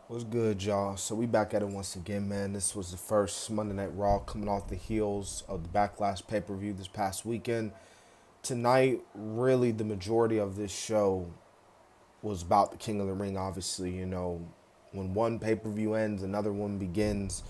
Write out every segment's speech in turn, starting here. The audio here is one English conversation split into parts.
What's good, y'all? So we back at it once again, man. This was the first Monday Night Raw coming off the heels of the Backlash pay-per-view this past weekend. Tonight, really the majority of this show was about the King of the Ring, obviously. When one pay-per-view ends, another one begins.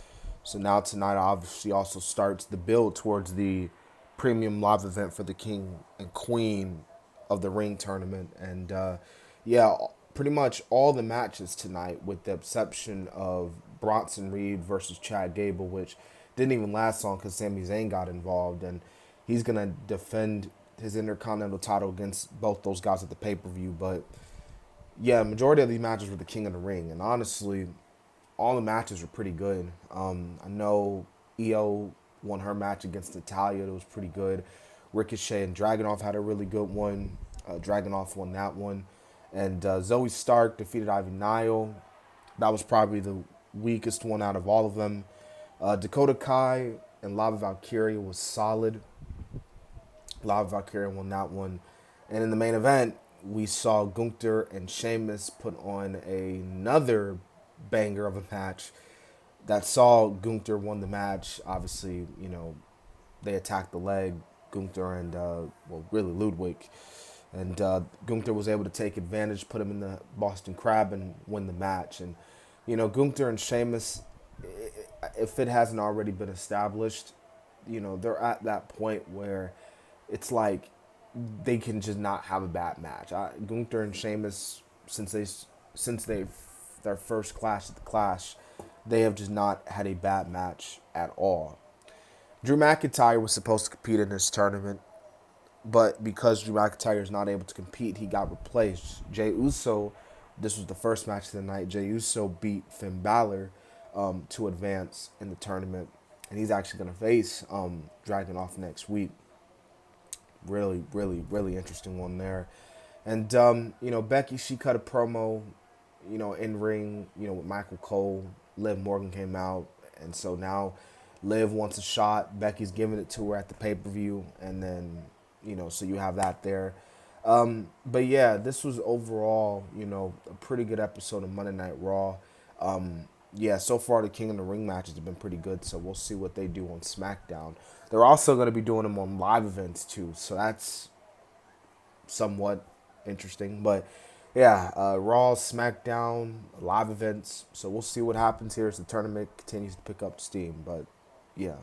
So now tonight obviously also starts the build towards the premium live event for the King and Queen of the Ring tournament. And yeah, pretty much all the matches tonight, with the exception of Bronson Reed versus Chad Gable, which didn't even last long because Sami Zayn got involved, and he's gonna defend his Intercontinental title against both those guys at the pay per view. But yeah, majority of these matches were the King of the Ring, and honestly, all the matches were pretty good. I know Io won her match against Natalia; it was pretty good. Ricochet and Dragunov had a really good one. Dragunov won that one, and Zoe Stark defeated Ivy Nile. That was probably the weakest one out of all of them. Dakota Kai and Lava Valkyria was solid. Lava Valkyria won that one. And in the main event, we saw Gunther and Sheamus put on another banger of a match that saw Gunther won the match. Obviously, they attacked the leg, Gunther and, really Ludwig. And Gunther was able to take advantage, put him in the Boston Crab, and win the match. And, Gunther and Sheamus, if it hasn't already been established, they're at that point where it's like they can just not have a bad match. Gunther and Sheamus, since they their first clash at the Clash, they have just not had a bad match at all. Drew McIntyre was supposed to compete in this tournament, but because Drew McIntyre is not able to compete, he got replaced. Jey Uso, this was the first match of the night. Jey Uso beat Finn Balor to advance in the tournament, and he's actually going to face Dragunov next week. Really, really, really interesting one there. And Becky, she cut a promo, in ring, with Michael Cole. Liv Morgan came out, and so now Liv wants a shot. Becky's giving it to her at the pay per view, and then so you have that there. But yeah, this was overall, a pretty good episode of Monday Night Raw. Yeah, so far the King of the Ring matches have been pretty good, so we'll see what they do on SmackDown. They're also going to be doing them on live events too, so that's somewhat interesting. But yeah, Raw, SmackDown, live events. So we'll see what happens here as the tournament continues to pick up steam. But yeah.